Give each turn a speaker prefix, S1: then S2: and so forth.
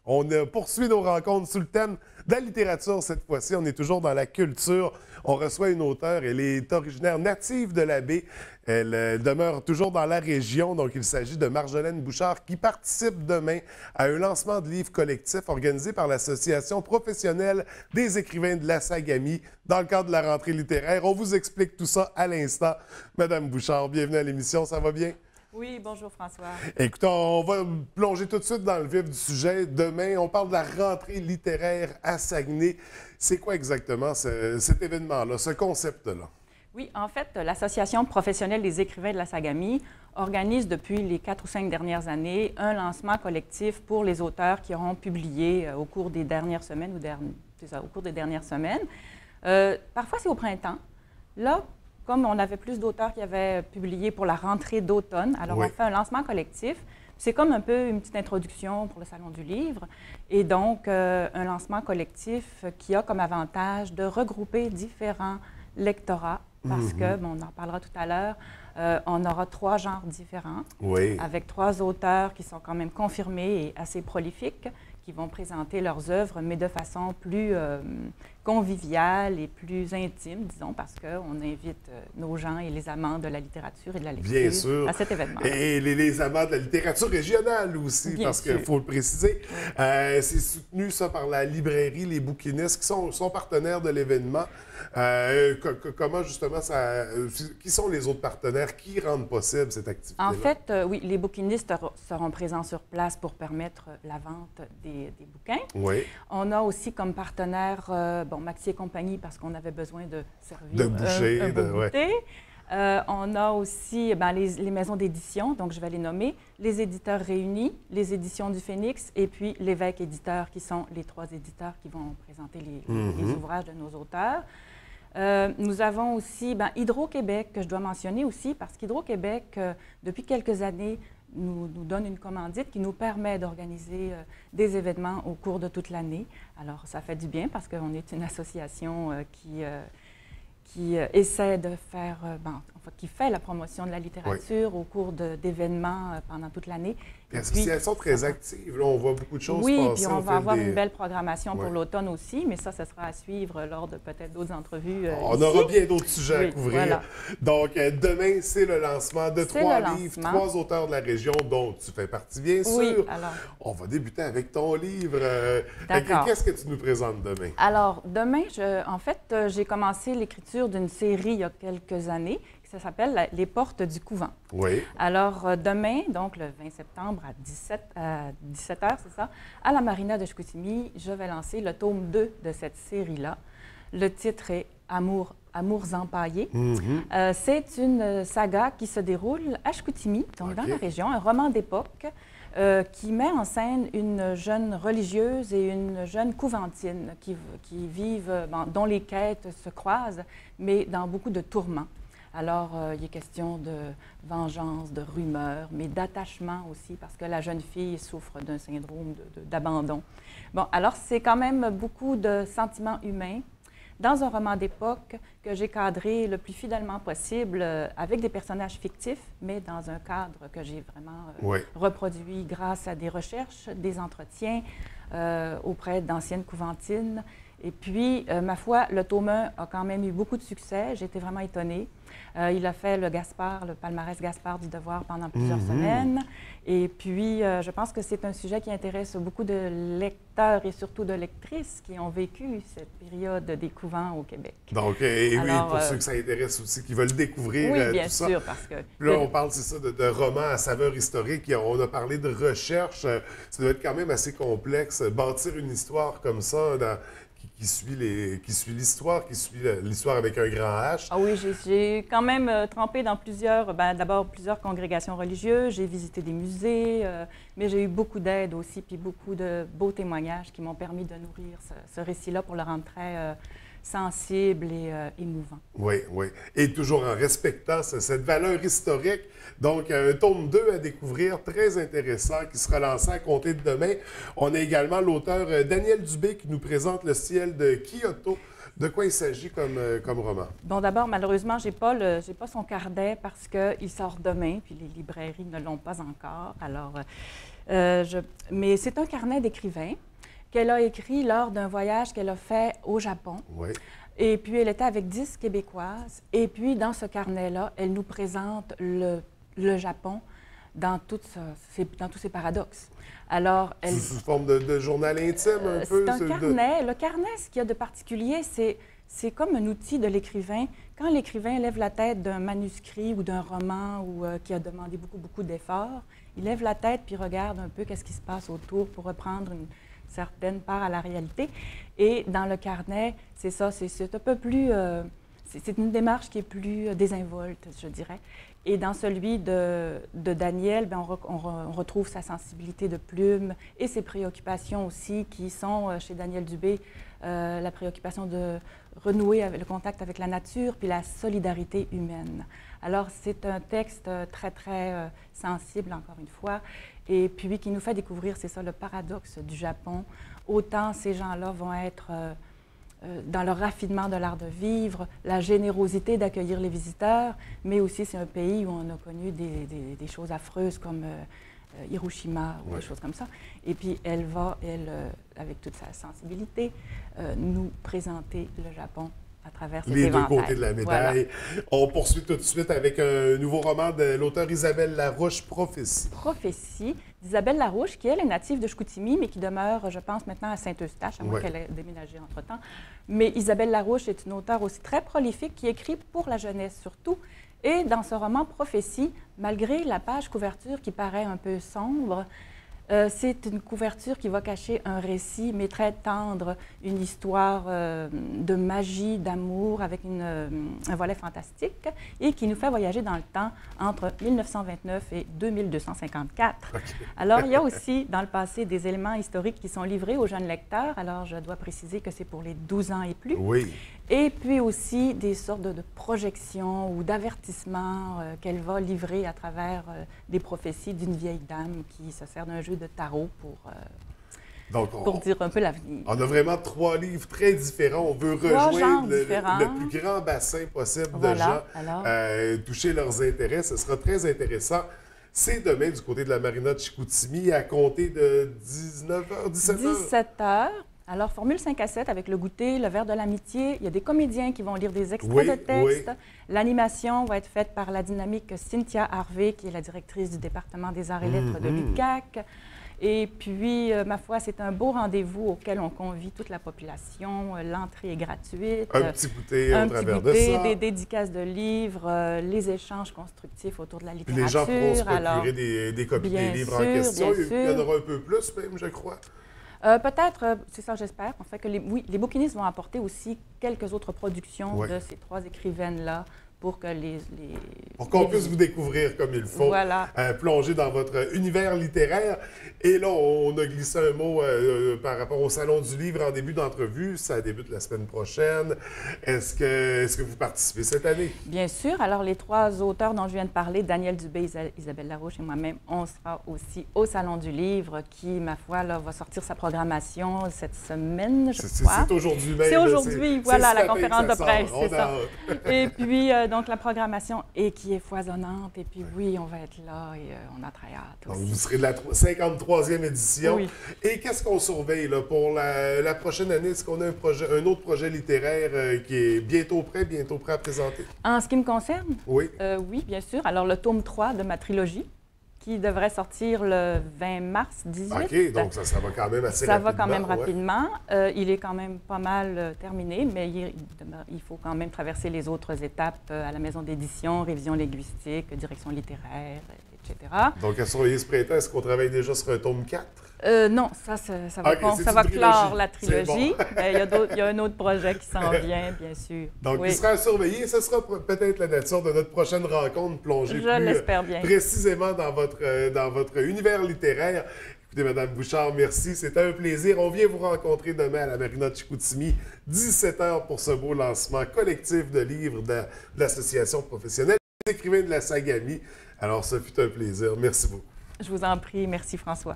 S1: On poursuit nos rencontres sous le thème de la littérature cette fois-ci. On est toujours dans la culture. On reçoit une auteure. Elle est originaire native de la baie. Elle demeure toujours dans la région. Donc, il s'agit de Marjolaine Bouchard qui participe demain à un lancement de livre collectif organisé par l'Association professionnelle des écrivains de la Sagamie dans le cadre de la rentrée littéraire. On vous explique tout ça à l'instant. Madame Bouchard, bienvenue à l'émission. Ça va bien?
S2: Oui, bonjour François.
S1: Écoutez, on va plonger tout de suite dans le vif du sujet. Demain, on parle de la rentrée littéraire à Saguenay. C'est quoi exactement cet événement-là, ce concept-là?
S2: Oui, en fait, l'Association professionnelle des écrivains de la Sagamie organise depuis les 4 ou 5 dernières années un lancement collectif pour les auteurs qui auront publié au cours des dernières semaines au cours des dernières semaines. Parfois, c'est au printemps. Là, comme on avait plus d'auteurs qui avaient publié pour la rentrée d'automne, alors
S1: Oui.
S2: on fait un lancement collectif. C'est comme un peu une petite introduction pour le Salon du livre. Et donc, un lancement collectif qui a comme avantage de regrouper différents lectorats parce que, bon, on en parlera tout à l'heure, on aura 3 genres différents,
S1: Oui.
S2: avec 3 auteurs qui sont quand même confirmés et assez prolifiques, qui vont présenter leurs œuvres, mais de façon plus conviviale et plus intime, disons, parce qu'on invite nos gens et les amants de la littérature et de la lecture
S1: Bien sûr.
S2: à cet événement.
S1: Et les amants de la littérature régionale aussi,
S2: Bien
S1: parce qu'il
S2: sûr.
S1: faut le préciser. C'est soutenu ça par la librairie Les Bouquinistes, qui sont partenaires de l'événement. Comment justement qui sont les autres partenaires qui rendent possible cette activité-là?
S2: En fait, oui, les bouquinistes seront présents sur place pour permettre la vente des bouquins.
S1: Oui.
S2: On a aussi comme partenaire, Maxi et compagnie, parce qu'on avait besoin de servir
S1: De boucher,
S2: un beau
S1: ouais.
S2: goûter. On a aussi les maisons d'édition, donc je vais les nommer, les éditeurs réunis, les éditions du Phénix et puis l'Évêque éditeur, qui sont les 3 éditeurs qui vont présenter les ouvrages de nos auteurs. Nous avons aussi Hydro-Québec, que je dois mentionner aussi, parce qu'Hydro-Québec, depuis quelques années, nous donne une commandite qui nous permet d'organiser des événements au cours de toute l'année. Alors, ça fait du bien parce qu'on est une association qui essaie de faire, qui fait la promotion de la littérature au cours d'événements pendant toute l'année.
S1: L'association très active, là, on voit beaucoup de choses
S2: oui,
S1: passer.
S2: puis on va avoir une belle programmation
S1: Ouais.
S2: pour l'automne aussi, mais ça sera à suivre lors de peut-être d'autres entrevues.
S1: On
S2: ici.
S1: aura bien d'autres sujets à
S2: Oui,
S1: couvrir.
S2: voilà.
S1: Donc, demain, c'est le lancement de
S2: C'est
S1: 3
S2: le
S1: livres,
S2: lancement.
S1: 3 auteurs de la région dont tu fais partie, bien sûr.
S2: Oui, alors.
S1: On va débuter avec ton livre.
S2: D'accord.
S1: Qu'est-ce que tu nous présentes demain?
S2: Alors, demain, j'ai commencé l'écriture d'une série il y a quelques années. Ça s'appelle Les Portes du Couvent.
S1: Oui.
S2: Alors, demain, donc le 20 septembre à 17h, c'est ça, à la Marina de Chicoutimi, je vais lancer le tome 2 de cette série-là. Le titre est Amours empaillés. C'est une saga qui se déroule à Chicoutimi, donc dans la région, un roman d'époque qui met en scène une jeune religieuse et une jeune couventine qui vivent, dont les quêtes se croisent, mais dans beaucoup de tourments. Alors, il est question de vengeance, de rumeurs, mais d'attachement aussi, parce que la jeune fille souffre d'un syndrome d'abandon. Bon, alors, c'est quand même beaucoup de sentiments humains dans un roman d'époque que j'ai cadré le plus fidèlement possible avec des personnages fictifs, mais dans un cadre que j'ai vraiment reproduit grâce à des recherches, des entretiens auprès d'anciennes couventines. Et puis, ma foi, le tome 1 a quand même eu beaucoup de succès. J'ai été vraiment étonnée. Il a fait le palmarès Gaspard du Devoir pendant plusieurs semaines. Et puis, je pense que c'est un sujet qui intéresse beaucoup de lecteurs et surtout de lectrices qui ont vécu cette période des couvents au Québec.
S1: Donc,
S2: Alors,
S1: oui, pour ceux que ça intéresse aussi, qui veulent découvrir
S2: oui, bien
S1: tout ça.
S2: sûr, parce que...
S1: Là, on parle, c'est ça, de romans à saveur historique. On a parlé de recherche. Ça doit être quand même assez complexe. Bâtir une histoire comme ça, qui suit l'histoire, qui suit l'histoire avec un grand H.
S2: Ah oui, j'ai quand même trempé dans d'abord plusieurs congrégations religieuses, j'ai visité des musées, mais j'ai eu beaucoup d'aide aussi, puis beaucoup de beaux témoignages qui m'ont permis de nourrir ce récit-là pour le rendre très sensible et émouvant.
S1: Oui, oui. Et toujours en respectant cette valeur historique. Donc, un tome 2 à découvrir, très intéressant, qui sera lancé à compter de demain. On a également l'auteur Daniel Dubé qui nous présente Le ciel de Kyoto. De quoi il s'agit comme roman?
S2: Bon, d'abord, malheureusement, j'ai pas son carnet parce qu'il sort demain, puis les librairies ne l'ont pas encore. Alors, Mais c'est un carnet d'écrivain qu'elle a écrit lors d'un voyage qu'elle a fait au Japon.
S1: Oui.
S2: Et puis, elle était avec 10 Québécoises. Et puis, dans ce carnet-là, elle nous présente le Japon dans tous ses paradoxes. Alors, elle...
S1: Sous forme de journal intime, un peu?
S2: C'est un carnet. Le carnet, ce qu'il y a de particulier, c'est comme un outil de l'écrivain. Quand l'écrivain lève la tête d'un manuscrit ou d'un roman ou, qui a demandé beaucoup, beaucoup d'efforts, il lève la tête puis regarde un peu qu'est-ce qui se passe autour pour reprendre une certaine part à la réalité. Et dans le carnet, c'est ça, c'est un peu plus... c'est une démarche qui est plus désinvolte, je dirais. Et dans celui de Daniel, bien, on retrouve sa sensibilité de plume et ses préoccupations aussi, qui sont, chez Daniel Dubé, la préoccupation de renouer le contact avec la nature, puis la solidarité humaine. Alors, c'est un texte très, très sensible, encore une fois, et puis qui nous fait découvrir, c'est ça, le paradoxe du Japon. Autant ces gens-là vont être... dans le raffinement de l'art de vivre, la générosité d'accueillir les visiteurs, mais aussi c'est un pays où on a connu des choses affreuses comme Hiroshima ou des choses comme ça. Et puis elle va, avec toute sa sensibilité, nous présenter le Japon à travers cet éventail.
S1: Les deux côtés de la médaille. Voilà. On poursuit tout de suite avec un nouveau roman de l'auteure Isabelle Larouche, Prophétie.
S2: Prophétie d'Isabelle Larouche, qui elle est native de Chicoutimi, mais qui demeure, je pense, maintenant à Saint-Eustache, à moins qu'elle ait déménagé entre-temps. Mais Isabelle Larouche est une auteure aussi très prolifique qui écrit pour la jeunesse surtout. Et dans ce roman Prophétie, malgré la page couverture qui paraît un peu sombre, c'est une couverture qui va cacher un récit, mais très tendre, une histoire de magie, d'amour, avec un volet fantastique, et qui nous fait voyager dans le temps entre 1929 et 2254. Okay. Alors, il y a aussi, dans le passé, des éléments historiques qui sont livrés aux jeunes lecteurs. Alors, je dois préciser que c'est pour les 12 ans et plus.
S1: Oui.
S2: Et puis aussi des sortes de projections ou d'avertissements qu'elle va livrer à travers des prophéties d'une vieille dame qui se sert d'un jeu de tarot pour dire un peu l'avenir.
S1: On a vraiment 3 livres très différents. On veut rejoindre le plus grand bassin possible de gens, toucher leurs intérêts. Ce sera très intéressant. C'est demain du côté de la marina de Chicoutimi à compter de 19h, 17h.
S2: 17h. Alors, formule 5 à 7 avec le goûter, le verre de l'amitié. Il y a des comédiens qui vont lire des extraits de textes. Oui. L'animation va être faite par la dynamique Cynthia Harvey, qui est la directrice du département des arts et lettres de l'UQAC. Et puis, ma foi, c'est un beau rendez-vous auquel on convie toute la population. L'entrée est gratuite.
S1: Un petit goûter au travers de ça.
S2: Des dédicaces de livres, les échanges constructifs autour de la littérature.
S1: Puis les gens pourront se procurer des copies des livres en question. Il y en aura un peu plus même, je crois.
S2: Peut-être, c'est ça j'espère, en fait, que les bouquinistes vont apporter aussi quelques autres productions de ces 3 écrivaines-là pour que
S1: pour qu'on puisse vous découvrir comme il faut, plonger dans votre univers littéraire. Et là, on a glissé un mot par rapport au Salon du Livre en début d'entrevue. Ça débute la semaine prochaine. Est-ce que vous participez cette année?
S2: Bien sûr. Alors, les 3 auteurs dont je viens de parler, Daniel Dubé, Isabelle Larouche et moi-même, on sera aussi au Salon du Livre qui, ma foi, là, va sortir sa programmation cette semaine, je crois.
S1: C'est aujourd'hui même.
S2: C'est aujourd'hui, voilà, la conférence de presse, c'est ça. Et puis, donc, la programmation qui est foisonnante. Et puis, oui, on va être là et on a très hâte aussi.
S1: Donc, vous serez de la 53e édition. Oui. Et qu'est-ce qu'on surveille là, pour la prochaine année? Est-ce qu'on a un autre projet littéraire qui est bientôt prêt à présenter?
S2: En ce qui me concerne?
S1: Oui.
S2: Oui, bien sûr. Alors, le tome 3 de ma trilogie, qui devrait sortir le 20 mars 18.
S1: OK, donc ça va quand même assez rapidement.
S2: Ça va quand même rapidement. Il est quand même pas mal terminé, mais il faut quand même traverser les autres étapes à la maison d'édition, révision linguistique, direction littéraire, etc.
S1: Donc, à surveiller ce printemps, est-ce qu'on travaille déjà sur un tome 4?
S2: Non, ça va clore la trilogie. Bon. Il y a un autre projet qui s'en vient, bien sûr.
S1: Donc, il sera à surveiller. Ce sera peut-être la nature de notre prochaine rencontre, plongée plus précisément dans votre univers littéraire. Écoutez, Mme Bouchard, merci. C'était un plaisir. On vient vous rencontrer demain à la marina de Chicoutimi, 17h pour ce beau lancement collectif de livres de l'Association professionnelle des écrivains de la Sagami. Alors, ce fut un plaisir. Merci beaucoup.
S2: Je vous en prie. Merci, François.